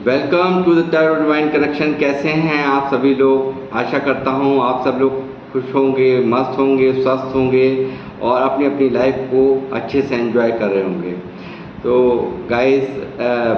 Welcome to the tarot divine connection. कैसे हैं आप सभी लोग? आशा करता हूँ आप सब लोग खुश होंगे, मस्त होंगे, स्वस्थ होंगे और अपनी अपनी लाइफ को अच्छे से एंजॉय कर रहे होंगे। तो गाइस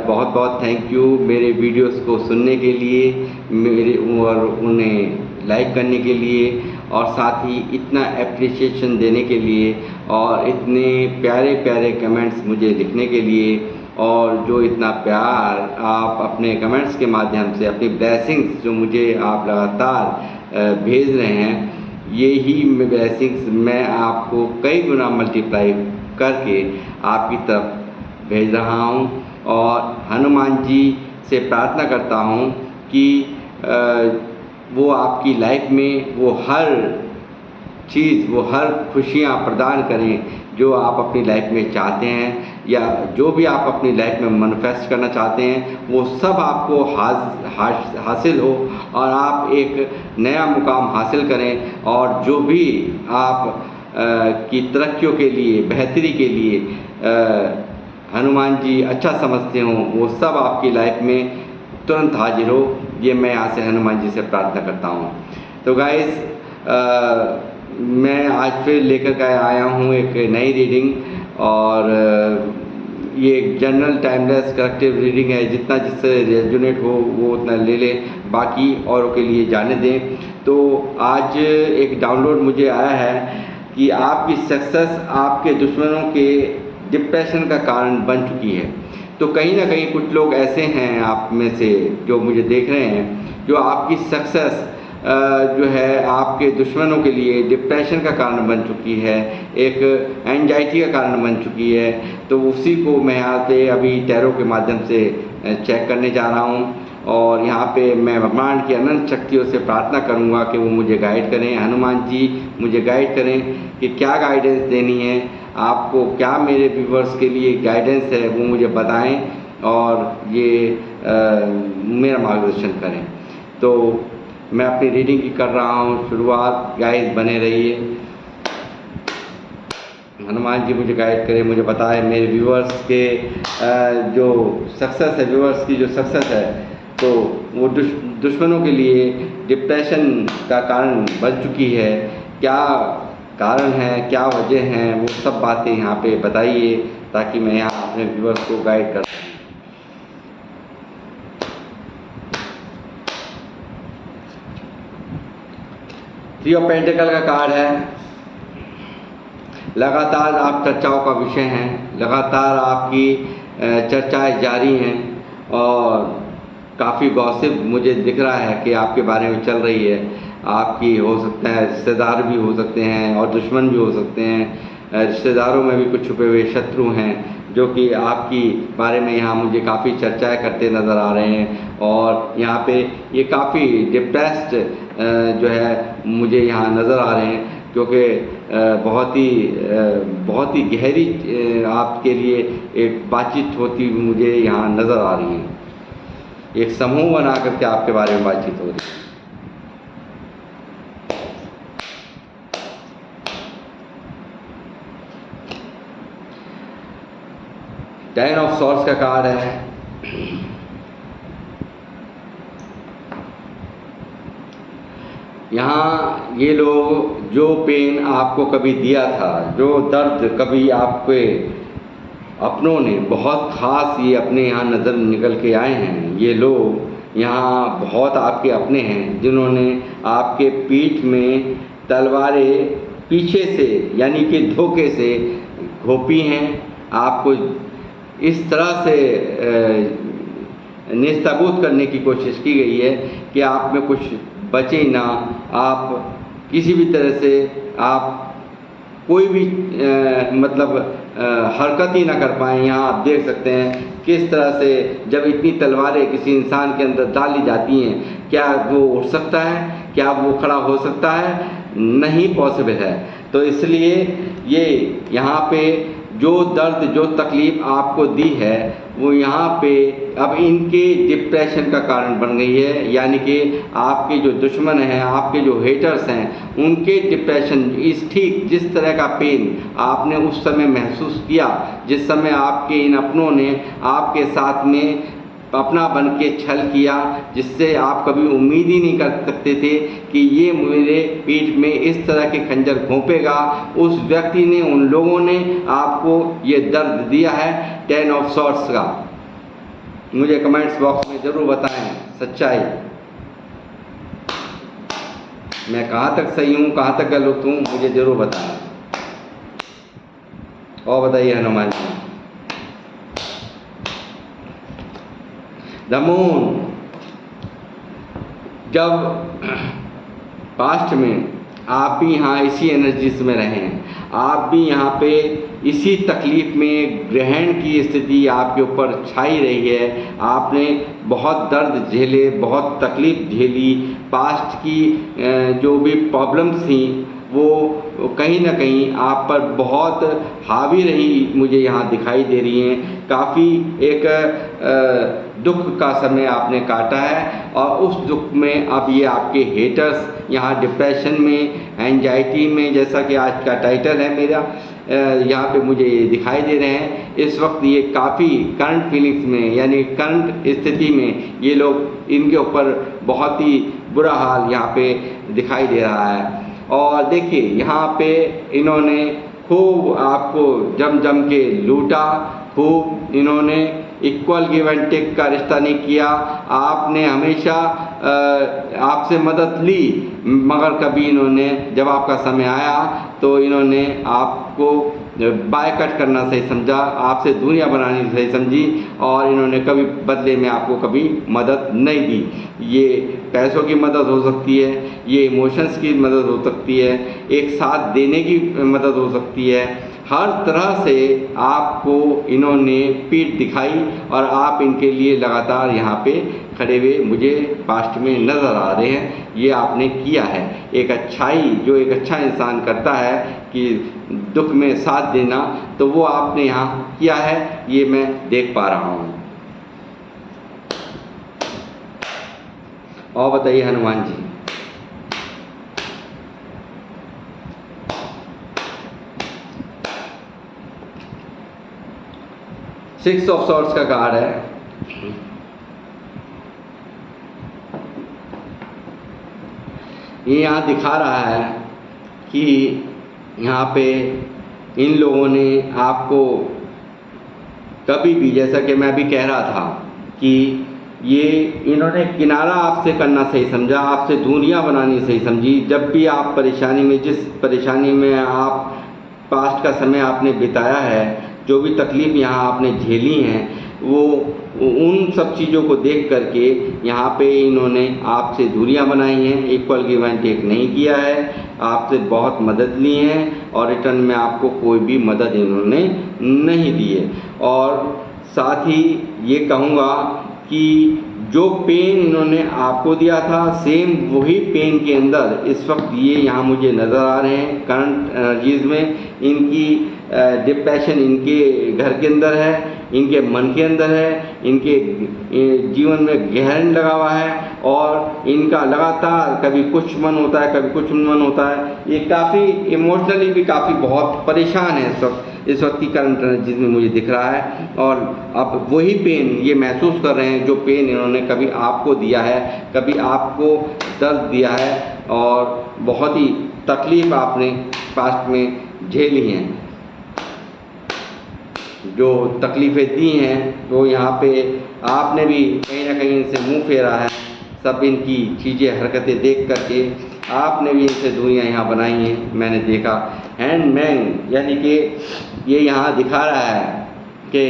बहुत बहुत थैंक यू मेरे वीडियोस को सुनने के लिए, मेरे और उन्हें लाइक करने के लिए और साथ ही इतना एप्रिसिएशन देने के लिए और इतने प्यारे प्यारे कमेंट्स मुझे लिखने के लिए और जो इतना प्यार आप अपने कमेंट्स के माध्यम से, अपनी ब्लेसिंग्स जो मुझे आप लगातार भेज रहे हैं, यही ब्लेसिंग्स मैं आपको कई गुना मल्टीप्लाई करके आपकी तरफ भेज रहा हूँ। और हनुमान जी से प्रार्थना करता हूँ कि वो आपकी लाइफ में वो हर चीज़, वो हर खुशियाँ प्रदान करें जो आप अपनी लाइफ में चाहते हैं, या जो भी आप अपनी लाइफ में मैनिफेस्ट करना चाहते हैं वो सब आपको हासिल हो और आप एक नया मुकाम हासिल करें। और जो भी आप की तरक्कियों के लिए, बेहतरी के लिए हनुमान जी अच्छा समझते हों, वो सब आपकी लाइफ में तुरंत हाजिर हो। ये मैं यहाँ से हनुमान जी से प्रार्थना करता हूँ। तो गाइस मैं आज फिर लेकर के आया हूँ एक नई रीडिंग, और ये एक जनरल टाइमलेस कलेक्टिव रीडिंग है। जितना जिससे रेजोनेट हो वो उतना ले ले, बाकी औरों के लिए जाने दें। तो आज एक डाउनलोड मुझे आया है कि आपकी सक्सेस आपके दुश्मनों के डिप्रेशन का कारण बन चुकी है। तो कहीं ना कहीं कुछ लोग ऐसे हैं आप में से जो मुझे देख रहे हैं, जो आपकी सक्सेस जो है आपके दुश्मनों के लिए डिप्रेशन का कारण बन चुकी है, एक एंजाइटी का कारण बन चुकी है। तो उसी को मैं यहाँ पे अभी टैरो के माध्यम से चेक करने जा रहा हूँ, और यहाँ पे मैं ब्रह्मांड की अनंत शक्तियों से प्रार्थना करूँगा कि वो मुझे गाइड करें। हनुमान जी मुझे गाइड करें कि क्या गाइडेंस देनी है आपको, क्या मेरे व्यूवर्स के लिए गाइडेंस है वो मुझे बताएं और ये मेरा मार्गदर्शन करें। तो मैं अपनी रीडिंग की कर रहा हूँ शुरुआत। गाइस बने रहिए। हनुमान जी मुझे गाइड करें, मुझे बताएं मेरे व्यूअर्स के जो सक्सेस है, व्यूअर्स की जो सक्सेस है, तो वो दुश्मनों के लिए डिप्रेशन का कारण बन चुकी है। क्या कारण है, क्या वजह हैं, वो सब बातें यहाँ पे बताइए ताकि मैं यहाँ अपने व्यूअर्स को गाइड कर सकूँ। थ्री ऑफ पेंटिकल का कार्ड है। लगातार आप चर्चाओं का विषय हैं, लगातार आपकी चर्चाएं जारी हैं और काफ़ी गॉसिप मुझे दिख रहा है कि आपके बारे में चल रही है। आपकी हो सकता है रिश्तेदार भी हो सकते हैं और दुश्मन भी हो सकते हैं। रिश्तेदारों में भी कुछ छुपे हुए शत्रु हैं जो कि आपकी बारे में यहाँ मुझे काफ़ी चर्चाएं करते नज़र आ रहे हैं। और यहाँ पे ये काफ़ी डिप्रेस्ड जो है मुझे यहाँ नज़र आ रहे हैं, क्योंकि बहुत ही गहरी आपके लिए एक बातचीत होती मुझे यहाँ नज़र आ रही है। एक समूह बना करके आपके बारे में बातचीत हो रही है। टेन ऑफ सॉर्ड्स का कार्ड है। यहाँ ये लोग जो पेन आपको कभी दिया था, जो दर्द कभी आपके अपनों ने बहुत ख़ास ये अपने यहाँ नज़र निकल के आए हैं, ये लोग यहाँ बहुत आपके अपने हैं जिन्होंने आपके पीठ में तलवारें पीछे से यानी कि धोखे से घोंपी हैं। आपको इस तरह से नेस्तनाबूद करने की कोशिश की गई है कि आप में कुछ बचे ना, आप किसी भी तरह से आप कोई भी हरकत ही ना कर पाएँ। यहाँ आप देख सकते हैं किस तरह से जब इतनी तलवारें किसी इंसान के अंदर डाली जाती हैं, क्या वो उठ सकता है, क्या वो खड़ा हो सकता है? नहीं पॉसिबल है। तो इसलिए ये यहाँ पे जो दर्द, जो तकलीफ़ आपको दी है वो यहाँ पे अब इनके डिप्रेशन का कारण बन गई है। यानी कि आपके जो दुश्मन हैं, आपके जो हेटर्स हैं, उनके डिप्रेशन, इस ठीक जिस तरह का पेन आपने उस समय महसूस किया, जिस समय आपके इन अपनों ने आपके साथ में अपना बन के छल किया, जिससे आप कभी उम्मीद ही नहीं कर सकते थे कि ये मेरे पीठ में इस तरह के खंजर घोंपेगा। उस व्यक्ति ने, उन लोगों ने आपको ये दर्द दिया है 10 ऑफ सॉर्ड्स का। मुझे कमेंट्स बॉक्स में ज़रूर बताएं सच्चाई, मैं कहाँ तक सही हूँ, कहाँ तक गलत हूँ, मुझे ज़रूर बताएं। और बताइए हनुमान जी। द मून, जब पास्ट में आप भी यहाँ इसी एनर्जीज में रहे हैं, आप भी यहाँ पे इसी तकलीफ़ में, ग्रहण की स्थिति आपके ऊपर छाई रही है, आपने बहुत दर्द झेले, बहुत तकलीफ़ झेली, पास्ट की जो भी प्रॉब्लम्स थी वो कहीं ना कहीं आप पर बहुत हावी रही, मुझे यहाँ दिखाई दे रही हैं। काफ़ी एक दुख का समय आपने काटा है, और उस दुख में अब ये आपके हेटर्स यहाँ डिप्रेशन में, एंजाइटी में, जैसा कि आज का टाइटल है मेरा, यहाँ पे मुझे ये दिखाई दे रहे हैं। इस वक्त ये काफ़ी करंट फीलिंग्स में, यानी करंट स्थिति में ये लोग, इनके ऊपर बहुत ही बुरा हाल यहाँ पे दिखाई दे रहा है। और देखिए यहाँ पे इन्होंने खूब आपको जम जम के लूटा, खूब इन्होंने इक्वल गिव एंड टेक का रिश्ता नहीं किया। आपने हमेशा आपसे मदद ली, मगर कभी इन्होंने, जब आपका समय आया तो इन्होंने आपको बायकट करना सही समझा, आपसे दूरियां बनानी सही समझी, और इन्होंने कभी बदले में आपको कभी मदद नहीं दी। ये पैसों की मदद हो सकती है, ये इमोशंस की मदद हो सकती है, एक साथ देने की मदद हो सकती है, हर तरह से आपको इन्होंने पीठ दिखाई, और आप इनके लिए लगातार यहाँ पे खड़े हुए मुझे पास्ट में नज़र आ रहे हैं। ये आपने किया है एक अच्छाई, जो एक अच्छा इंसान करता है कि दुख में साथ देना, तो वो आपने यहाँ किया है, ये मैं देख पा रहा हूँ। और बताइए Hanuman ji. Six of swords का कार्ड है। ये यहाँ दिखा रहा है कि यहाँ पे इन लोगों ने आपको कभी भी, जैसा कि मैं भी कह रहा था कि ये इन्होंने किनारा आपसे करना सही समझा, आपसे दूरियां बनानी सही समझी। जब भी आप परेशानी में, जिस परेशानी में आप पास्ट का समय आपने बिताया है, जो भी तकलीफ़ यहाँ आपने झेली हैं, वो उन सब चीज़ों को देख करके यहाँ पे इन्होंने आपसे दूरियां बनाई हैं, इक्वल गिव एंड टेक नहीं किया है, आपसे बहुत मदद ली है, और रिटर्न में आपको कोई भी मदद इन्होंने नहीं दी है। और साथ ही ये कहूँगा कि जो पेन इन्होंने आपको दिया था, सेम वही पेन के अंदर इस वक्त ये यहाँ मुझे नज़र आ रहे हैं करंट एनर्जीज़ में। इनकी डिप्रेशन इनके घर के अंदर है, इनके मन के अंदर है, इनके जीवन में गहन लगा हुआ है, और इनका लगातार कभी कुछ मन होता है, कभी कुछ मन होता है। ये काफ़ी इमोशनली भी काफ़ी बहुत परेशान है इस वक्त की करंट एनर्जी में मुझे दिख रहा है। और अब वही पेन ये महसूस कर रहे हैं जो पेन इन्होंने कभी आपको दिया है, कभी आपको दर्द दिया है, और बहुत ही तकलीफ़ आपने पास्ट में झेली हैं। जो तकलीफ़ें दी हैं वो यहाँ पे आपने भी कहीं ना कहीं इनसे मुंह फेरा है। सब इनकी चीज़ें, हरकतें देख करके आपने भी इनसे दूरियां यहाँ बनाई हैं, मैंने देखा। हैंडमैन, यानी कि ये यहाँ दिखा रहा है कि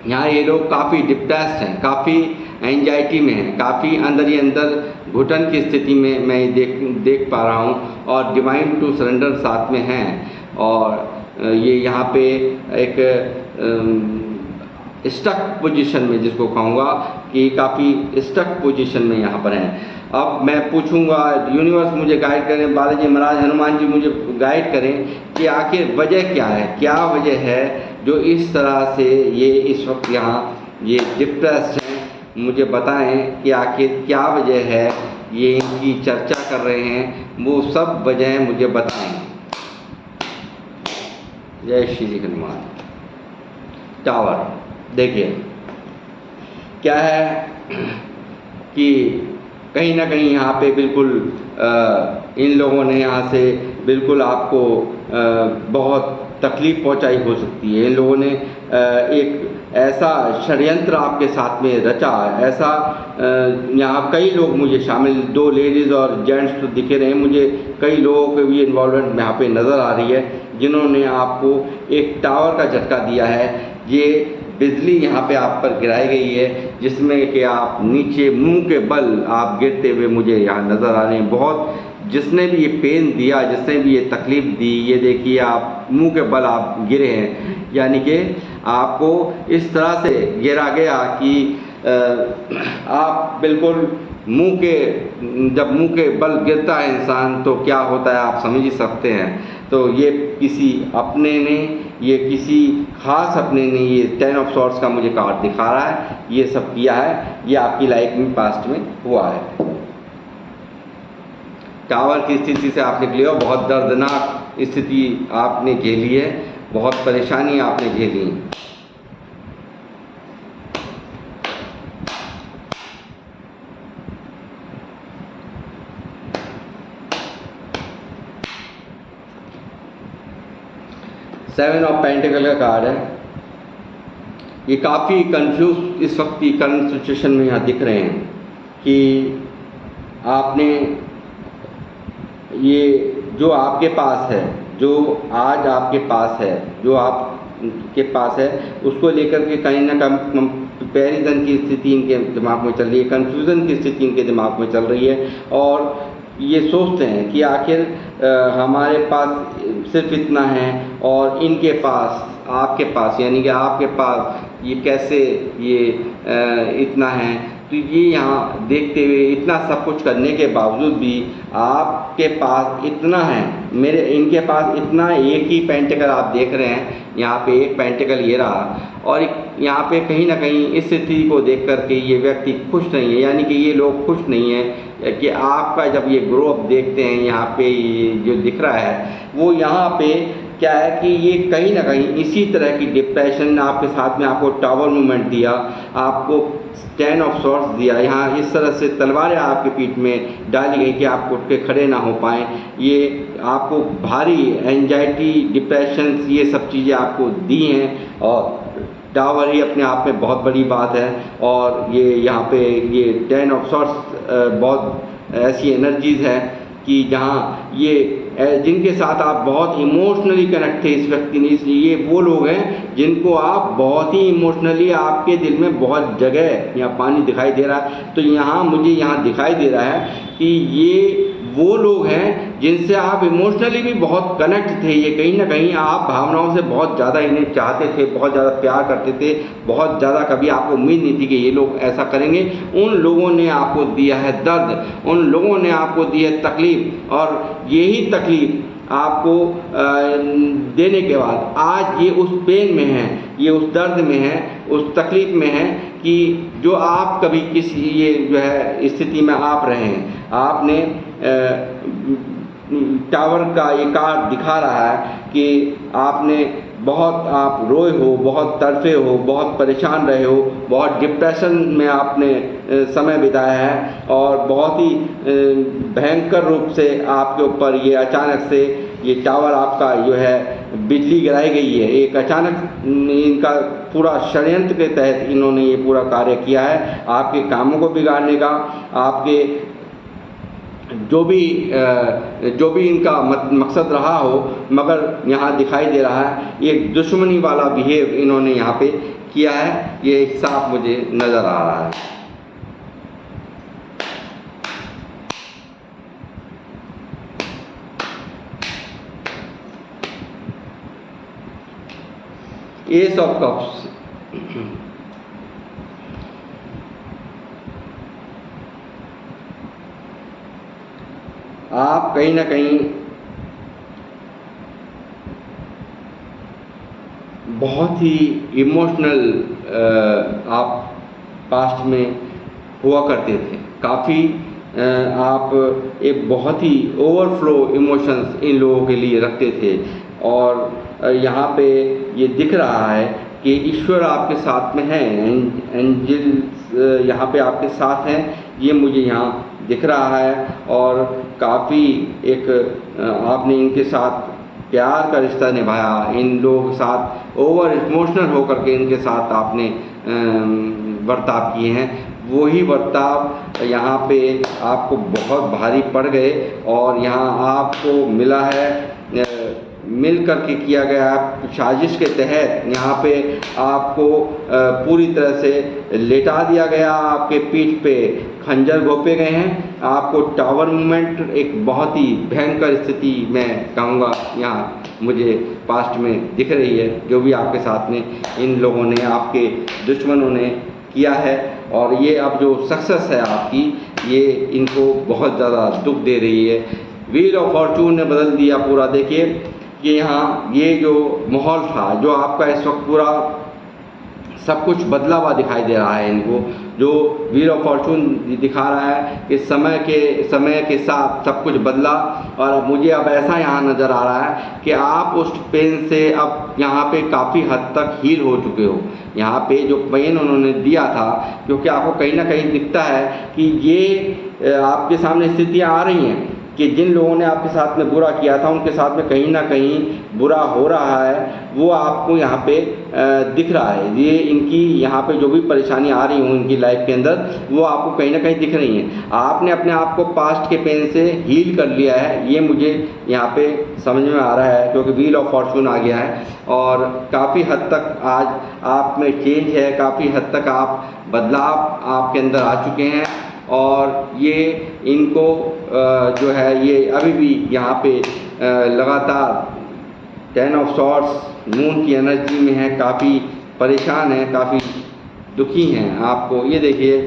यहाँ ये लोग काफ़ी डिप्रेस्ड हैं, काफ़ी एंजाइटी में हैं, काफ़ी अंदर ही अंदर घुटन की स्थिति में मैं देख पा रहा हूँ, और डिवाइन टू सरेंडर साथ में हैं। और ये यहाँ पे एक स्टक पोजीशन में, जिसको कहूँगा कि काफ़ी स्टक पोजीशन में यहाँ पर हैं। अब मैं पूछूंगा, यूनिवर्स मुझे गाइड करें, बालाजी महाराज, हनुमान जी मुझे गाइड करें कि आखिर वजह क्या है, क्या वजह है जो इस तरह से ये इस वक्त यहाँ ये डिप्रेस्ड हैं। मुझे बताएं कि आखिर क्या वजह है, ये इनकी चर्चा कर रहे हैं, वो सब वजह मुझे बताएं। जय श्री हनुमान। टावर देखिए, क्या है कि कहीं ना कहीं यहाँ पे बिल्कुल इन लोगों ने यहाँ से बिल्कुल आपको बहुत तकलीफ़ पहुँचाई हो सकती है। इन लोगों ने एक ऐसा षड्यंत्र आपके साथ में रचा, ऐसा यहाँ कई लोग मुझे शामिल, 2 लेडीज़ और जेंट्स तो दिखे रहे हैं मुझे, कई लोगों की भी इन्वॉल्वमेंट यहाँ पे नज़र आ रही है, जिन्होंने आपको एक टावर का झटका दिया है। ये बिजली यहाँ पे आप पर गिराई गई है, जिसमें कि आप नीचे मुंह के बल आप गिरते हुए मुझे यहाँ नज़र आ रहे हैं। बहुत जिसने भी ये पेन दिया, जिसने भी ये तकलीफ़ दी, ये देखिए आप मुंह के बल आप गिरे हैं, यानी कि आपको इस तरह से गिरा गया कि आप बिल्कुल जब मुंह के बल गिरता है इंसान तो क्या होता है आप समझ ही सकते हैं। तो ये किसी अपने ने, ये किसी ख़ास अपने ने ये 10 ऑफ सॉर्ड्स का मुझे कार्ड दिखा रहा है, ये सब किया है, ये आपकी लाइफ में पास्ट में हुआ है। टावर की स्थिति से आप निकले हो, बहुत दर्दनाक स्थिति आपने झेली है, बहुत परेशानी आपने झेली है। सेवन ऑफ पेंटिकल का कार्ड है। ये काफ़ी कंफ्यूज इस वक्त की करंट सिचुएशन में यहाँ दिख रहे हैं कि आपने ये जो आपके पास है, जो आज आपके पास है, जो आपके पास है, उसको लेकर के कहीं ना कहीं कंपैरिजन की स्थिति इनके दिमाग में चल रही है, कन्फ्यूज़न की स्थिति इनके दिमाग में चल रही है, और ये सोचते हैं कि आखिर हमारे पास सिर्फ इतना है और इनके पास, आपके पास, यानी कि आपके पास ये कैसे ये इतना है। तो ये यहाँ देखते हुए इतना सब कुछ करने के बावजूद भी आपके पास इतना है, इनके पास इतना, एक ही पेंटिकल आप देख रहे हैं, यहाँ पे एक पेंटिकल ये रहा, और यहाँ पे कहीं ना कहीं इस स्थिति को देख कर के ये व्यक्ति खुश नहीं है, यानी कि ये लोग खुश नहीं है कि आपका जब ये ग्रो अप देखते हैं, यहाँ पे ये जो दिख रहा है वो यहाँ पे क्या है कि ये कहीं ना कहीं इसी तरह की डिप्रेशन आपके साथ में, आपको टावर मूवमेंट दिया, आपको 10 ऑफ सॉर्ड्स दिया, यहाँ इस तरह से तलवारें आपके पीठ में डाली गई कि आप उठ के खड़े ना हो पाएँ, ये आपको भारी एंजाइटी, डिप्रेशन, ये सब चीज़ें आपको दी हैं, और टावर ही अपने आप में बहुत बड़ी बात है। और ये यहाँ पे ये 10 ऑफ सॉर्ड्स बहुत ऐसी एनर्जीज़ है कि जहाँ ये जिनके साथ आप बहुत इमोशनली कनेक्ट थे इस व्यक्ति ने, इसलिए ये वो लोग हैं जिनको आप बहुत ही इमोशनली, आपके दिल में बहुत जगह, यहाँ पानी दिखाई दे रहा है, तो यहाँ मुझे यहाँ दिखाई दे रहा है कि ये वो लोग हैं जिनसे आप इमोशनली भी बहुत कनेक्ट थे। ये कहीं ना कहीं आप भावनाओं से बहुत ज़्यादा इन्हें चाहते थे, बहुत ज़्यादा प्यार करते थे, बहुत ज़्यादा, कभी आपको उम्मीद नहीं थी कि ये लोग ऐसा करेंगे। उन लोगों ने आपको दिया है दर्द, उन लोगों ने आपको दी है तकलीफ़, और यही तकलीफ़ आपको देने के बाद आज ये उस पेन में है, ये उस दर्द में है, उस तकलीफ़ में है कि जो आप कभी किसी ये जो है स्थिति में आप रहे हैं। आपने टावर का ये कार्ड दिखा रहा है कि आपने बहुत, आप रोए हो, बहुत तड़फे हो, बहुत परेशान रहे हो, बहुत डिप्रेशन में आपने समय बिताया है, और बहुत ही भयंकर रूप से आपके ऊपर ये अचानक से ये टावर आपका जो है बिजली गिराई गई है। एक अचानक इनका पूरा षड्यंत्र के तहत इन्होंने ये पूरा कार्य किया है, आपके कामों को बिगाड़ने का, आपके जो भी इनका मकसद रहा हो, मगर यहाँ दिखाई दे रहा है एक दुश्मनी वाला बिहेव इन्होंने यहाँ पे किया है, ये साफ मुझे नज़र आ रहा है। एस ऑफ कप्स, आप कहीं ना कहीं बहुत ही इमोशनल आप पास्ट में हुआ करते थे, काफ़ी आप एक बहुत ही ओवरफ्लो इमोशंस इन लोगों के लिए रखते थे, और यहाँ पे ये दिख रहा है कि ईश्वर आपके साथ में है, एंजल्स यहाँ पे आपके साथ हैं, ये मुझे यहाँ दिख रहा है। और काफ़ी एक आपने इनके साथ प्यार का रिश्ता निभाया, इन लोगों के साथ ओवर इमोशनल होकर के इनके साथ आपने बर्ताव किए हैं। वही बर्ताव यहाँ पे आपको बहुत भारी पड़ गए और यहाँ आपको मिला है, मिल कर के किया गया साजिश के तहत यहाँ पे आपको पूरी तरह से लेटा दिया गया, आपके पीठ पे खंजर घोंपे गए हैं, आपको टावर मूवमेंट एक बहुत ही भयंकर स्थिति मैं कहूँगा यहाँ मुझे पास्ट में दिख रही है, जो भी आपके साथ में इन लोगों ने, आपके दुश्मनों ने किया है। और ये अब जो सक्सेस है आपकी, ये इनको बहुत ज़्यादा दुख दे रही है। व्हील ऑफ फॉर्चून ने बदल दिया पूरा। देखिए कि यहाँ ये जो माहौल था, जो आपका इस वक्त पूरा सब कुछ बदला हुआ दिखाई दे रहा है इनको, जो व्हील ऑफ फॉर्चून दिखा रहा है कि समय के साथ सब कुछ बदला। और मुझे अब ऐसा यहाँ नज़र आ रहा है कि आप उस पेन से अब यहाँ पे काफ़ी हद तक हील हो चुके हो। यहाँ पे जो पेन उन्होंने दिया था, क्योंकि आपको कहीं ना कहीं दिखता है कि ये आपके सामने स्थितियाँ आ रही हैं कि जिन लोगों ने आपके साथ में बुरा किया था, उनके साथ में कहीं ना कहीं बुरा हो रहा है, वो आपको यहाँ पे दिख रहा है। ये इनकी यहाँ पे जो भी परेशानी आ रही हो इनकी लाइफ के अंदर, वो आपको कहीं ना कहीं दिख रही हैं। आपने अपने आप को पास्ट के पेन से हील कर लिया है, ये मुझे यहाँ पे समझ में आ रहा है, क्योंकि व्हील ऑफ फॉर्चून आ गया है। और काफ़ी हद तक आज आप में चेंज है, काफ़ी हद तक आप बदलाव आपके अंदर आ चुके हैं। और ये इनको जो है ये अभी भी यहाँ पे लगातार 10 ऑफ सॉर्ड्स मून की एनर्जी में है, काफ़ी परेशान है, काफ़ी दुखी हैं। आपको ये देखिए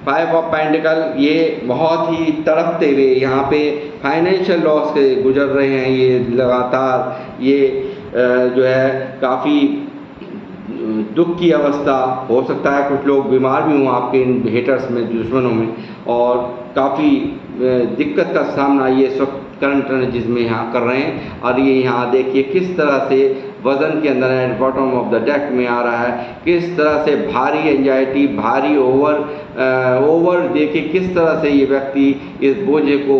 5 ऑफ पेंटिकल, ये बहुत ही तड़पते हुए यहाँ पे फाइनेंशियल लॉस से गुजर रहे हैं। ये लगातार ये जो है काफ़ी दुख की अवस्था, हो सकता है कुछ लोग बीमार भी हों आपके इन हेटर्स में, दुश्मनों में, और काफ़ी दिक्कत का सामना ये सब करंट एनर्जीज में यहाँ कर रहे हैं। और ये यहाँ देखिए किस तरह से वज़न के अंदर है, बॉटम ऑफ द डेक में आ रहा है, किस तरह से भारी एंजाइटी, भारी ओवर देखिए किस तरह से ये व्यक्ति इस बोझे को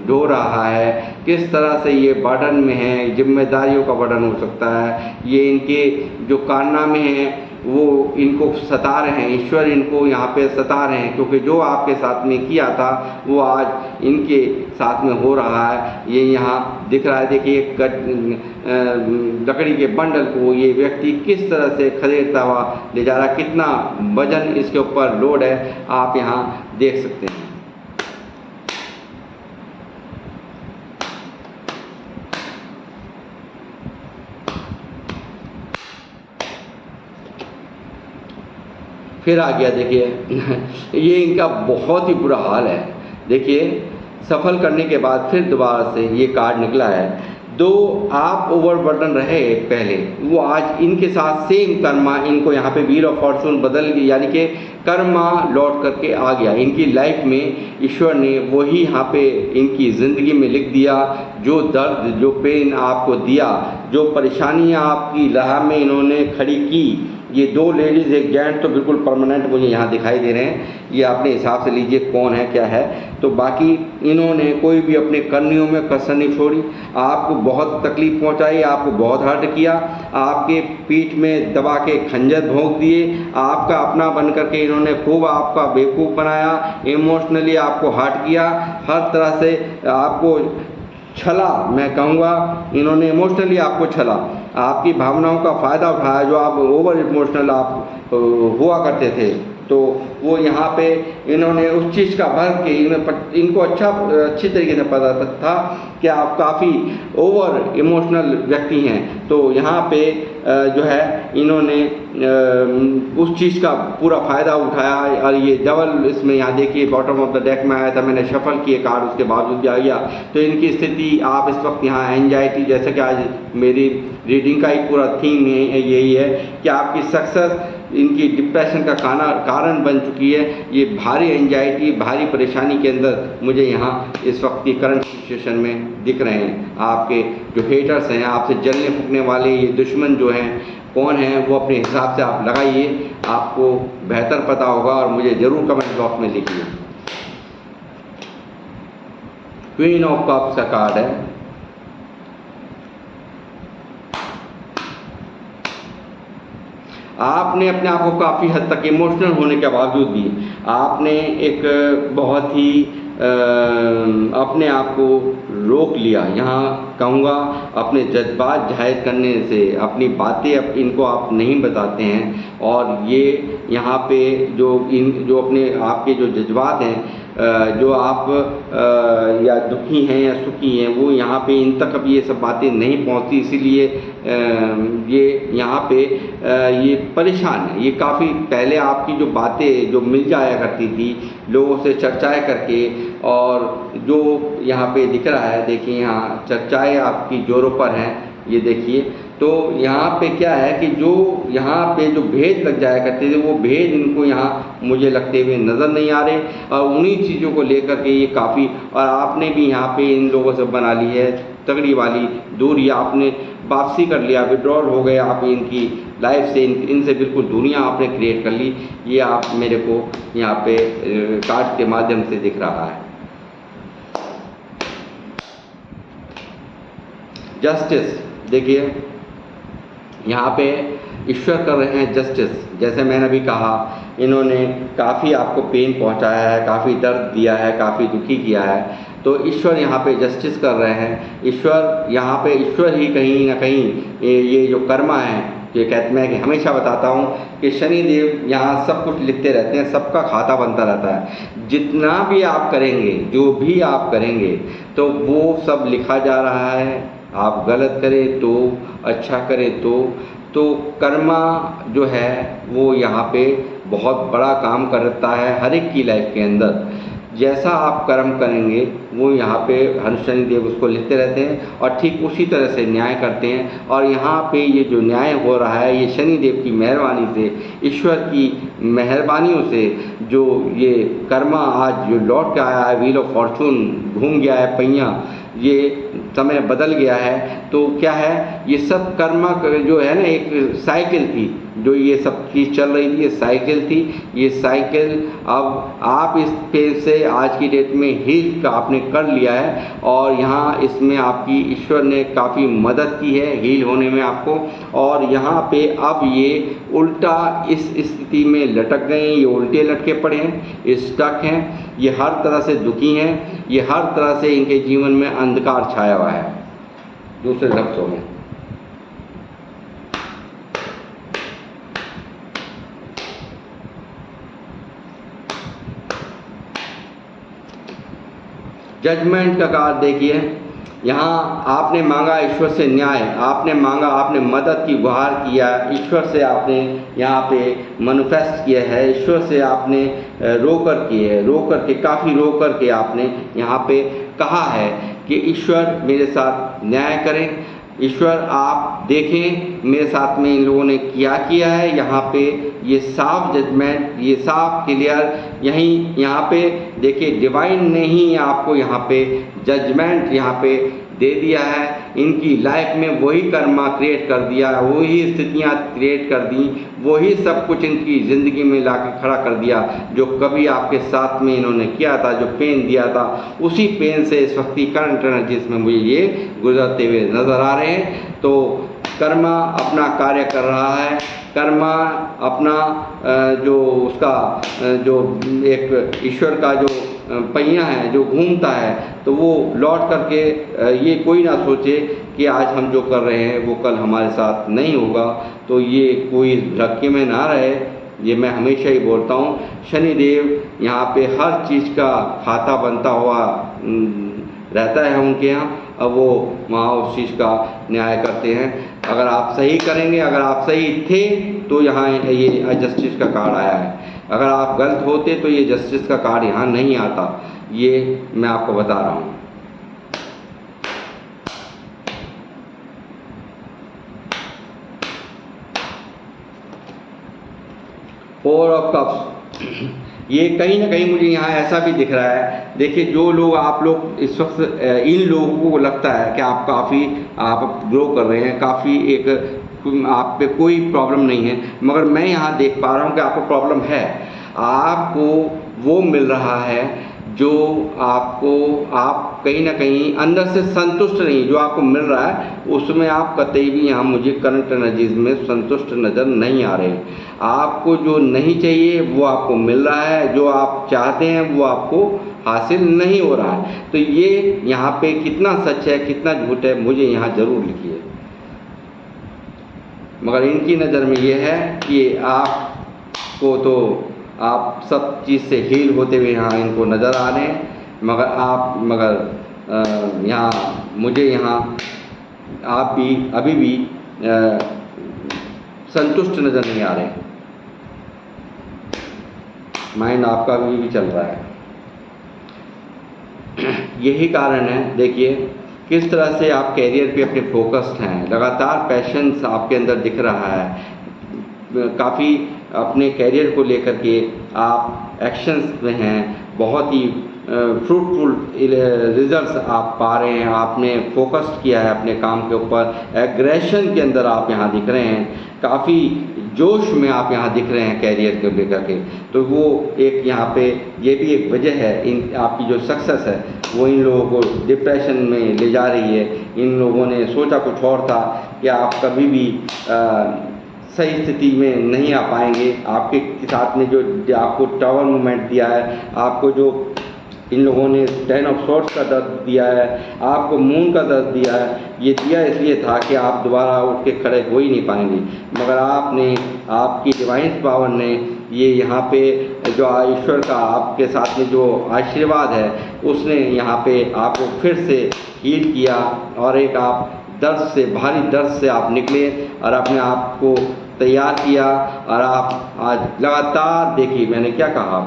ढो रहा है, किस तरह से ये बर्डन में है, जिम्मेदारियों का बर्डन हो सकता है। ये इनके जो कारनामे हैं वो इनको सता रहे हैं, ईश्वर इनको यहाँ पे सता रहे हैं, क्योंकि जो आपके साथ में किया था वो आज इनके साथ में हो रहा है। ये यहाँ दिख रहा है, देखिए लकड़ी के बंडल को ये व्यक्ति किस तरह से खदेड़ता हुआ ले जा रहा है, कितना वजन इसके ऊपर लोड है, आप यहाँ देख सकते हैं। फिर आ गया देखिए ये इनका बहुत ही बुरा हाल है। देखिए सफल करने के बाद फिर दोबारा से ये कार्ड निकला है। दो आप ओवरबर्डन रहे पहले, वो आज इनके साथ सेम कर्मा इनको यहाँ पे व्हील ऑफ फॉर्चून बदल गई, यानी कि कर्मा लौट करके आ गया इनकी लाइफ में। ईश्वर ने वही यहाँ पे इनकी ज़िंदगी में लिख दिया, जो दर्द, जो पेन आपको दिया, जो परेशानियाँ आपकी राह में इन्होंने खड़ी की। ये दो लेडीज़ एक जेंट तो बिल्कुल परमानेंट मुझे यहाँ दिखाई दे रहे हैं, ये अपने हिसाब से लीजिए कौन है क्या है। तो बाकी इन्होंने कोई भी अपने करनियों में कसर नहीं छोड़ी, आपको बहुत तकलीफ़ पहुँचाई, आपको बहुत हर्ट किया, आपके पीठ में दबा के खंजर भोंक दिए, आपका अपना बन करके इन्होंने खूब आपका बेवकूफ़ बनाया, इमोशनली आपको हर्ट किया, हर तरह से आपको छला, मैं कहूँगा इन्होंने इमोशनली आपको छला, आपकी भावनाओं का फ़ायदा उठाया, जो आप ओवर इमोशनल आप हुआ करते थे। तो वो यहाँ पे इन्होंने उस चीज़ का भर के इनको अच्छी तरीके से पता था कि आप काफ़ी ओवर इमोशनल व्यक्ति हैं। तो यहाँ पे जो है इन्होंने उस चीज़ का पूरा फ़ायदा उठाया। और ये डबल इसमें यहाँ देखिए बॉटम ऑफ द डेक में आया था, मैंने शफल किए कार्ड, उसके बावजूद भी आ गया। तो इनकी स्थिति आप इस वक्त यहाँ एंजाइटी, जैसे कि आज मेरी रीडिंग का ही पूरा थीम यही है कि आपकी सक्सेस इनकी डिप्रेशन का कारण बन चुकी है। ये भारी एंजाइटी, भारी परेशानी के अंदर मुझे यहाँ इस वक्त की करंट सिचुएशन में दिख रहे हैं। आपके जो हेटर्स हैं, आपसे जलने फूकने वाले ये दुश्मन जो हैं, कौन है वो अपने हिसाब से आप लगाइए, आपको बेहतर पता होगा और मुझे ज़रूर कमेंट बॉक्स में लिखिए। क्वीन ऑफ कप्स का कार्ड है। आपने अपने आप को काफ़ी हद तक इमोशनल होने के बावजूद भी आपने एक बहुत ही अपने आप को रोक लिया। यहाँ कहूँगा अपने जज्बात जाहिर करने से, अपनी बातें अब इनको आप नहीं बताते हैं, और ये यहाँ पे जो अपने आपके जो जज्बात हैं, जो आप या दुखी हैं या सुखी हैं, वो यहाँ पे इन तक अब ये सब बातें नहीं पहुँचती, इसीलिए ये यहाँ पे ये परेशान है। ये काफ़ी पहले आपकी जो बातें जो मिल जाया करती थी लोगों से चर्चाएं करके, और जो यहाँ पे दिख रहा है, देखिए यहाँ चर्चाएं आपकी जोरों पर हैं, ये देखिए। तो यहाँ पे क्या है कि जो यहाँ पे जो भेद लग जाया करते थे, वो भेद इनको यहाँ मुझे लगते हुए नज़र नहीं आ रहे, और उन्हीं चीज़ों को लेकर के ये काफ़ी, और आपने भी यहाँ पे इन लोगों से बना ली है तगड़ी वाली दूरी, आपने वापसी कर लिया, विड्रॉल हो गए आप इनकी लाइफ से, इनसे बिल्कुल दूरियां आपने क्रिएट कर ली। ये आप मेरे को यहाँ पे कार्ड के माध्यम से दिख रहा है। जस्टिस, देखिए यहाँ पे ईश्वर कर रहे हैं जस्टिस। जैसे मैंने अभी कहा, इन्होंने काफ़ी आपको पेन पहुँचाया है, काफ़ी दर्द दिया है, काफ़ी दुखी किया है, तो ईश्वर यहाँ पे जस्टिस कर रहे हैं। ईश्वर यहाँ पे, ईश्वर ही कहीं ना कहीं ये जो कर्मा है, ये कहते, मैं कि हमेशा बताता हूँ कि शनि देव यहाँ सब कुछ लिखते रहते हैं, सबका खाता बनता रहता है। जितना भी आप करेंगे, जो भी आप करेंगे, तो वो सब लिखा जा रहा है। आप गलत करें तो, अच्छा करें तो कर्मा जो है वो यहाँ पे बहुत बड़ा काम करता है हर एक की लाइफ के अंदर। जैसा आप कर्म करेंगे वो यहाँ पे हर शनि देव उसको लिखते रहते हैं, और ठीक उसी तरह से न्याय करते हैं। और यहाँ पे ये जो न्याय हो रहा है, ये शनि देव की मेहरबानी से, ईश्वर की मेहरबानियों से जो ये कर्मा आज जो लौट के आया है, व्हील ऑफ फॉर्चून घूम गया है पहिया, ये समय बदल गया है। तो क्या है, ये सब कर्मा जो है ना, एक साइकिल थी, जो ये सब चीज़ चल रही थी, ये साइकिल थी। ये साइकिल अब आप इस पेज से आज की डेट में हील का आपने कर लिया है, और यहाँ इसमें आपकी ईश्वर ने काफ़ी मदद की है हील होने में आपको। और यहाँ पे अब ये उल्टा इस स्थिति में लटक गए हैं, ये उल्टे लटके पड़े हैं, स्टक हैं, ये हर तरह से दुखी हैं, ये हर तरह से इनके जीवन में अंधकार छाया हुआ है। दूसरे लफ्ज़ों में जजमेंट का कार्ड देखिए। यहाँ आपने मांगा ईश्वर से न्याय, आपने मांगा, आपने मदद की गुहार किया, ईश्वर से आपने यहाँ पे मैनिफेस्ट किया है, ईश्वर से आपने रो कर के काफ़ी रो कर के आपने यहाँ पे कहा है कि ईश्वर मेरे साथ न्याय करें, ईश्वर आप देखें मेरे साथ में इन लोगों ने क्या किया है। यहाँ पे ये साफ जजमेंट, ये साफ क्लियर, यहाँ पे देखिए डिवाइन ने ही आपको यहाँ पे जजमेंट यहाँ पे दे दिया है। इनकी लाइफ में वही कर्मा क्रिएट कर दिया, वही स्थितियाँ क्रिएट कर दी, वही सब कुछ इनकी ज़िंदगी में लाके खड़ा कर दिया जो कभी आपके साथ में इन्होंने किया था, जो पेन दिया था, उसी पेन से इस वक्त की करंट एनर्जीज में मुझे ये गुजरते हुए नज़र आ रहे हैं। तो कर्मा अपना कार्य कर रहा है, कर्मा अपना जो उसका जो एक ईश्वर का जो पहिया है जो घूमता है, तो वो लौट करके ये कोई ना सोचे कि आज हम जो कर रहे हैं वो कल हमारे साथ नहीं होगा। तो ये कोई धक्के में ना रहे, ये मैं हमेशा ही बोलता हूँ। शनिदेव यहाँ पे हर चीज़ का खाता बनता हुआ रहता है उनके यहाँ, अब वो वहाँ उस चीज़ का न्याय करते हैं। अगर आप सही करेंगे, अगर आप सही थे तो यहाँ ये जस्टिस का कार्ड आया है, अगर आप गलत होते तो ये जस्टिस का कार्ड यहाँ नहीं आता, ये मैं आपको बता रहा हूँ। फोर ऑफ कप्स, ये कहीं ना कहीं मुझे यहाँ ऐसा भी दिख रहा है। देखिए जो लोग आप लोग इस वक्त इन लोगों को लगता है कि आप काफ़ी आप ग्रो कर रहे हैं, काफ़ी एक आप पे कोई प्रॉब्लम नहीं है, मगर मैं यहाँ देख पा रहा हूँ कि आपको प्रॉब्लम है। आपको वो मिल रहा है जो आपको, आप कहीं ना कहीं अंदर से संतुष्ट नहीं, जो आपको मिल रहा है उसमें आप कतई भी यहाँ मुझे करंट एनर्जीज में संतुष्ट नज़र नहीं आ रहे। आपको जो नहीं चाहिए वो आपको मिल रहा है, जो आप चाहते हैं वो आपको हासिल नहीं हो रहा है। तो ये यहाँ पे कितना सच है कितना झूठ है मुझे यहाँ ज़रूर लिखिए। मगर इनकी नज़र में ये है कि आपको तो आप सब चीज़ से हील होते हुए यहाँ इनको नज़र आ रहे हैं, मगर यहाँ मुझे यहाँ आप भी अभी भी संतुष्ट नज़र नहीं आ रहे। माइंड आपका भी चल रहा है। यही कारण है, देखिए किस तरह से आप कैरियर पे अपने फोकस्ड हैं, लगातार पैशंस आपके अंदर दिख रहा है, काफ़ी अपने कैरियर को लेकर के आप एक्शंस में हैं, बहुत ही फ्रूटफुल रिजल्ट्स आप पा रहे हैं, आपने फोकस्ड किया है अपने काम के ऊपर, एग्रेशन के अंदर आप यहाँ दिख रहे हैं, काफ़ी जोश में आप यहाँ दिख रहे हैं कैरियर को लेकर के। तो वो एक यहाँ पे ये भी एक वजह है, इन आपकी जो सक्सेस है वो इन लोगों को डिप्रेशन में ले जा रही है। इन लोगों ने सोचा कुछ और था कि आप कभी भी सही स्थिति में नहीं आ पाएंगे। आपके साथ में जो आपको टावर मूवमेंट दिया है, आपको जो इन लोगों ने 10 ऑफ सॉर्ड्स का दर्द दिया है, आपको मून का दर्द दिया है, ये दिया इसलिए था कि आप दोबारा उठ के खड़े हो ही नहीं पाएंगे। मगर आपने, आपकी डिवाइन पावर ने ये यहाँ पे जो ईश्वर का आपके साथ में जो आशीर्वाद है उसने यहाँ पे आपको फिर से हील किया और एक आप दर्द से, भारी दर्द से आप निकले और अपने आप को तैयार किया। और आप आज लगातार देखिए, मैंने क्या कहा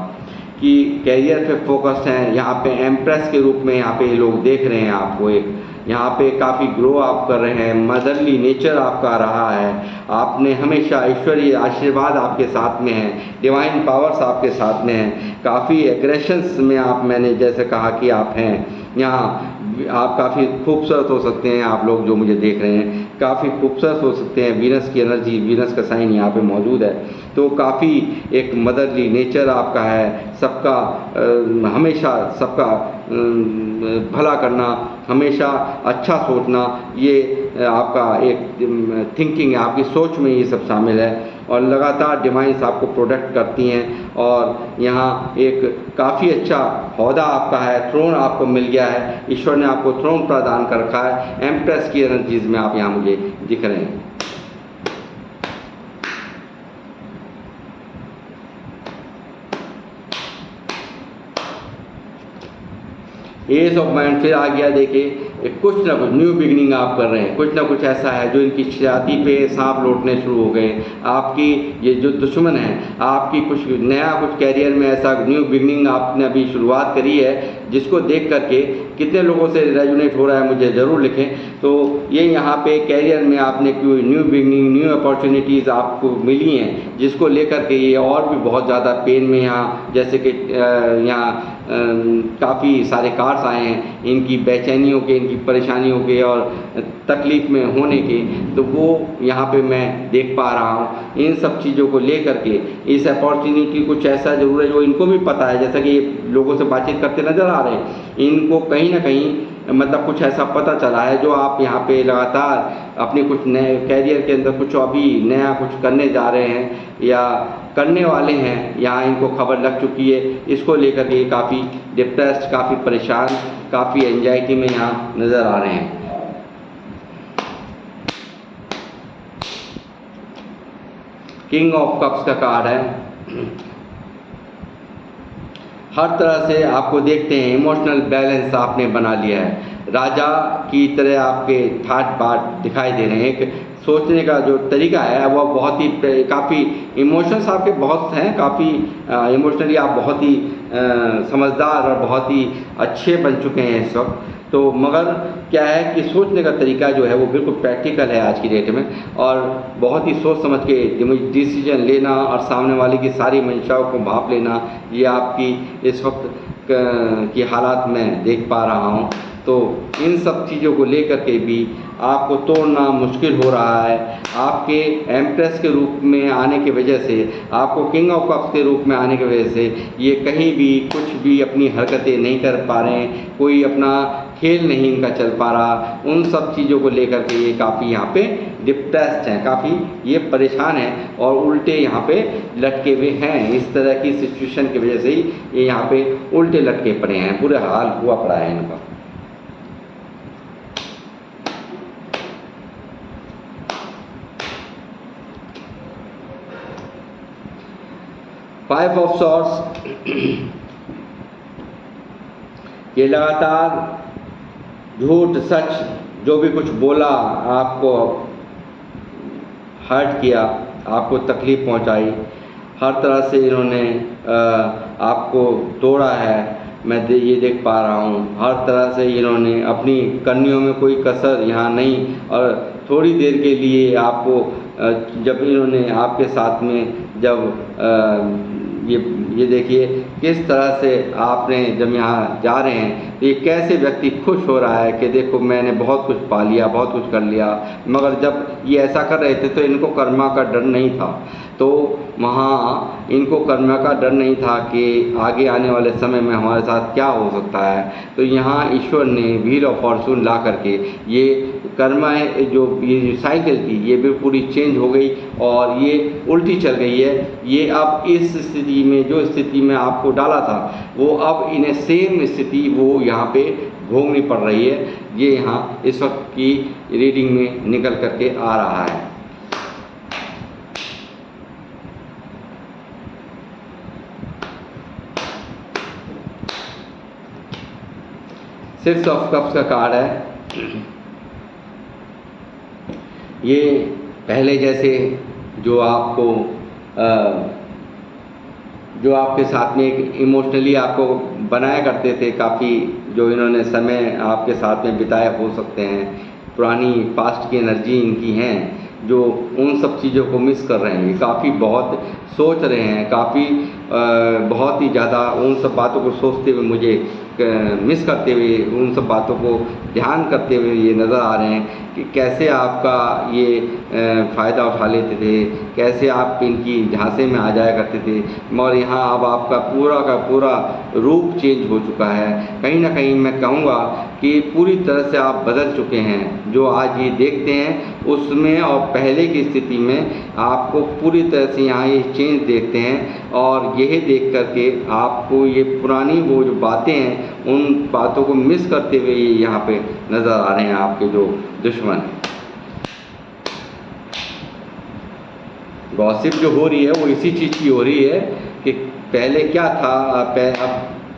कि कैरियर पे फोकस्ड हैं, यहाँ पे एम्प्रेस के रूप में यहाँ पे लोग देख रहे हैं आपको, एक यहाँ पे काफ़ी ग्रो आप कर रहे हैं, मदरली नेचर आपका रहा है, आपने हमेशा ईश्वरीय आशीर्वाद आपके साथ में है, डिवाइन पावर्स आपके साथ में हैं, काफ़ी एग्रेशंस में आप, मैंने जैसे कहा कि आप हैं यहाँ, आप काफ़ी खूबसूरत हो सकते हैं। आप लोग जो मुझे देख रहे हैं काफ़ी खूबसूरत हो सकते हैं। वीनस की एनर्जी, वीनस का साइन यहाँ पे मौजूद है, तो काफ़ी एक मदरली नेचर आपका है, सबका हमेशा सबका भला करना, हमेशा अच्छा सोचना, ये आपका एक थिंकिंग है, आपकी सोच में ये सब शामिल है। और लगातार डिवाइन्स आपको प्रोटेक्ट करती हैं और यहाँ एक काफ़ी अच्छा ओहदा आपका है, थ्रोन आपको मिल गया है, ईश्वर ने आपको थ्रोन प्रदान कर रखा है। एम्प्रेस की एनर्जीज में आप यहाँ मुझे दिख रहे हैं। एज ऑफ माइंड फिर आ गया। देखिए कुछ ना कुछ न्यू बिगनिंग आप कर रहे हैं, कुछ ना कुछ ऐसा है जो इनकी छाती पे सांप लौटने शुरू हो गए। आपकी ये जो दुश्मन है, आपकी कुछ नया, कुछ कैरियर में ऐसा न्यू बिगनिंग आपने अभी शुरुआत करी है, जिसको देख करके कितने लोगों से रेजोनेट हो रहा है मुझे ज़रूर लिखें। तो ये यहाँ पे कैरियर में आपने कोई न्यू बिगनिंग, न्यू अपॉर्चुनिटीज़ आपको मिली हैं, जिसको लेकर के ये और भी बहुत ज़्यादा पेन में यहाँ, जैसे कि यहाँ काफ़ी सारे कार्ड्स आए हैं इनकी बेचैनियों के, इनकी परेशानियों के और तकलीफ़ में होने के, तो वो यहाँ पे मैं देख पा रहा हूँ। इन सब चीज़ों को लेकर के इस अपॉर्चुनिटी कुछ ऐसा ज़रूर है जो इनको भी पता है, जैसा कि ये लोगों से बातचीत करते नज़र आ रहे हैं, इनको कहीं ना कहीं मतलब कुछ ऐसा पता चला है जो आप यहाँ पे लगातार अपने कुछ नए कैरियर के अंदर कुछ अभी नया कुछ करने जा रहे हैं या करने वाले हैं, यहाँ इनको खबर लग चुकी है। इसको लेकर के काफ़ी डिप्रेस्ड, काफ़ी परेशान, काफ़ी एंजाइटी में यहाँ नज़र आ रहे हैं। किंग ऑफ कप्स का कार्ड है। हर तरह से आपको देखते हैं इमोशनल बैलेंस आपने बना लिया है, राजा की तरह आपके ठाट बाट दिखाई दे रहे हैं। एक सोचने का जो तरीका है वह बहुत ही, काफ़ी इमोशंस आपके बहुत हैं, काफ़ी इमोशनली आप बहुत ही समझदार और बहुत ही अच्छे बन चुके हैं इस वक्त। तो मगर क्या है कि सोचने का तरीका जो है वो बिल्कुल प्रैक्टिकल है आज की डेट में, और बहुत ही सोच समझ के डिसीजन लेना और सामने वाले की सारी मंशाओं को भाप लेना, ये आपकी इस वक्त की हालात में देख पा रहा हूँ। तो इन सब चीज़ों को लेकर के भी आपको तोड़ना मुश्किल हो रहा है। आपके एम्प्रेस के रूप में आने की वजह से, आपको किंग ऑफ कप्स के रूप में आने की वजह से ये कहीं भी कुछ भी अपनी हरकतें नहीं कर पा रहे हैं, कोई अपना खेल नहीं इनका चल पा रहा। उन सब चीज़ों को लेकर के ये काफ़ी यहाँ पे डिप्रेस्ड हैं, काफ़ी ये परेशान हैं और उल्टे यहाँ पे लटके हुए हैं। इस तरह की सिचुएशन की वजह से ही ये यहाँ पे उल्टे लटके पड़े हैं, बुरा हाल हुआ पड़ा है इनका। फाइव ऑफ सॉर्ड्स, ये लगातार झूठ सच जो भी कुछ बोला, आपको हर्ट किया, आपको तकलीफ़ पहुंचाई, हर तरह से इन्होंने आपको तोड़ा है। मैं ये देख पा रहा हूँ, हर तरह से इन्होंने अपनी करनियों में कोई कसर यहाँ नहीं। और थोड़ी देर के लिए आपको जब इन्होंने आपके साथ में जब ये देखिए किस तरह से आपने जब यहाँ जा रहे हैं तो ये कैसे व्यक्ति खुश हो रहा है कि देखो मैंने बहुत कुछ पा लिया, बहुत कुछ कर लिया। मगर जब ये ऐसा कर रहे थे तो इनको कर्मा का डर नहीं था, तो वहाँ इनको कर्मा का डर नहीं था कि आगे आने वाले समय में हमारे साथ क्या हो सकता है। तो यहाँ ईश्वर ने व्हील ऑफ फॉर्चून ला करके ये कर्मा जो ये साइकिल थी ये भी पूरी चेंज हो गई और ये उल्टी चल गई है। ये अब इस स्थिति में, जो स्थिति में आपको डाला था, वो अब इन्हें सेम स्थिति वो यहाँ पे भोगनी पड़ रही है। ये यहाँ इस वक्त की रीडिंग में निकल करके आ रहा है। सिक्स ऑफ कप्स का कार्ड है। ये पहले जैसे जो आपको जो आपके साथ में एक इमोशनली आपको बनाया करते थे, काफ़ी जो इन्होंने समय आपके साथ में बिताया हो सकते हैं, पुरानी पास्ट की एनर्जी इनकी हैं, जो उन सब चीज़ों को मिस कर रहे हैं। काफ़ी बहुत सोच रहे हैं, काफ़ी बहुत ही ज़्यादा उन सब बातों को सोचते हुए, मुझे मिस करते हुए, उन सब बातों को ध्यान करते हुए ये नज़र आ रहे हैं कि कैसे आपका ये फ़ायदा उठा लेते थे, कैसे आप इनकी झांसे में आ जाया करते थे। मगर यहाँ अब आपका पूरा का पूरा रूप चेंज हो चुका है। कहीं ना कहीं मैं कहूँगा कि पूरी तरह से आप बदल चुके हैं। जो आज ये देखते हैं उसमें और पहले की स्थिति में आपको पूरी तरह से यहाँ ये चेंज देखते हैं। और यही देख करके आपको ये पुरानी वो जो बातें हैं उन बातों को मिस करते हुए ये यहाँ पे नज़र आ रहे हैं आपके जो दुश्मन। गॉसिप जो हो रही है वो इसी चीज़ की हो रही है कि पहले क्या था,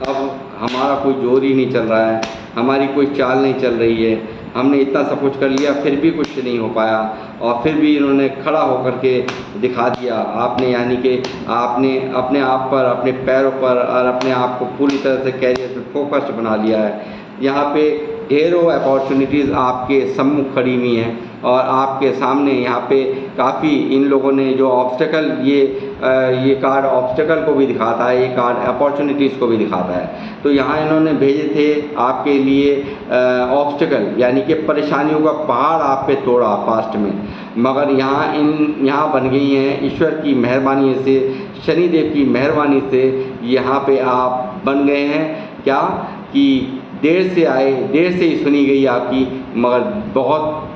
अब हमारा कोई जोर ही नहीं चल रहा है, हमारी कोई चाल नहीं चल रही है, हमने इतना सब कुछ कर लिया फिर भी कुछ नहीं हो पाया। और फिर भी इन्होंने खड़ा होकर के दिखा दिया आपने, यानी कि आपने अपने आप पर, अपने पैरों पर और अपने आप को पूरी तरह से कैरियर पे फोकस्ड बना लिया है। यहाँ पे ढेरों अपॉर्चुनिटीज़ आपके सम्मुख खड़ी हुई हैं और आपके सामने यहाँ पे काफ़ी इन लोगों ने जो ऑब्स्टेकल, ये कार्ड ऑब्स्टेकल को भी दिखाता है, ये कार्ड अपॉर्चुनिटीज़ को भी दिखाता है। तो यहाँ इन्होंने भेजे थे आपके लिए ऑब्स्टेकल, यानी कि परेशानियों का पहाड़ आप पे तोड़ा पास्ट में, मगर यहाँ बन गई हैं ईश्वर की मेहरबानी से, शनिदेव की मेहरबानी से यहाँ पे आप बन गए हैं। क्या कि देर से आए, देर से ही सुनी गई आपकी, मगर बहुत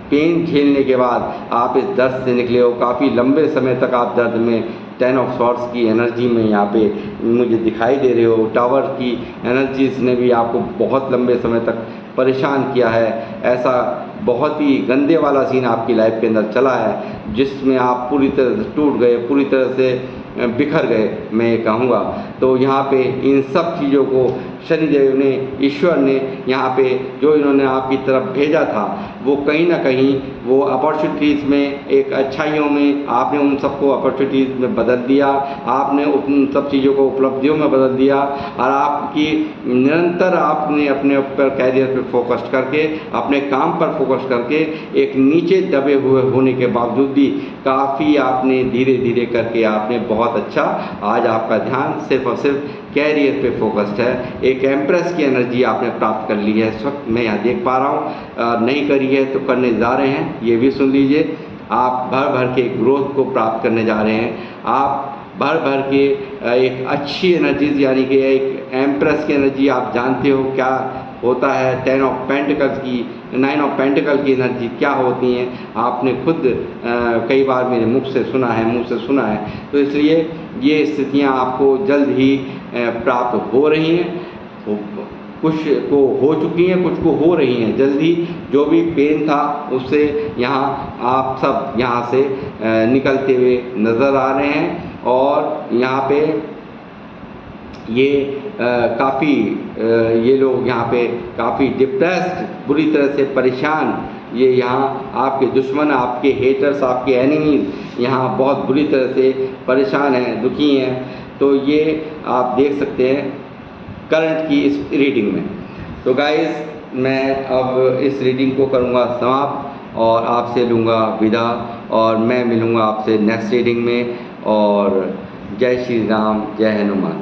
पेन झेलने के बाद आप इस दर्द से निकले हो। काफ़ी लंबे समय तक आप दर्द में, 10 ऑफ सॉर्ड्स की एनर्जी में यहाँ पे मुझे दिखाई दे रहे हो। टावर की एनर्जीज ने भी आपको बहुत लंबे समय तक परेशान किया है। ऐसा बहुत ही गंदे वाला सीन आपकी लाइफ के अंदर चला है जिसमें आप पूरी तरह से टूट गए, पूरी तरह से बिखर गए, मैं ये कहूँगा। तो यहाँ पे इन सब चीज़ों को शनिदेव ने, ईश्वर ने यहाँ पे जो इन्होंने आपकी तरफ भेजा था वो कहीं ना कहीं वो अपॉर्चुनिटीज़ में, एक अच्छाइयों में आपने उन सबको अपॉर्चुनिटीज़ में बदल दिया, आपने उन सब चीज़ों को उपलब्धियों में बदल दिया। और आपकी निरंतर आपने अपने ऊपर कैरियर पर फोकस करके, अपने काम पर फोकस करके, एक नीचे दबे हुए होने के बावजूद भी काफ़ी आपने धीरे धीरे करके आपने बहुत अच्छा, आज आपका ध्यान सिर्फ और सिर्फ कैरियर पे फोकस्ड है। एक एम्प्रेस की एनर्जी आपने प्राप्त कर ली है इस वक्त, मैं यहाँ देख पा रहा हूँ। नहीं करी है तो करने जा रहे हैं, ये भी सुन लीजिए। आप भर भर के ग्रोथ को प्राप्त करने जा रहे हैं। आप भर भर के एक अच्छी एनर्जीज, यानी कि एक एम्प्रेस की एनर्जी, आप जानते हो क्या होता है। 10 ऑफ पेंटिकल्स की, 9 ऑफ पेंटिकल की एनर्जी क्या होती हैं, आपने खुद कई बार मेरे मुंह से सुना है। तो इसलिए ये स्थितियाँ आपको जल्द ही प्राप्त हो रही हैं। कुछ को हो चुकी हैं, कुछ को हो रही हैं जल्दी। जो भी पेन था उससे यहाँ आप सब यहाँ से निकलते हुए नज़र आ रहे हैं। और यहाँ पे ये काफ़ी ये लोग यहाँ पे काफ़ी डिप्रेस्ड, बुरी तरह से परेशान, ये यहाँ आपके दुश्मन, आपके हेटर्स, आपके एनिमीज यहाँ बहुत बुरी तरह से परेशान हैं, दुखी हैं। तो ये आप देख सकते हैं करंट की इस रीडिंग में। तो गाइस, मैं अब इस रीडिंग को करूँगा समाप्त और आपसे लूँगा विदा, और मैं मिलूँगा आपसे नेक्स्ट रीडिंग में। और जय श्री राम, जय हनुमान।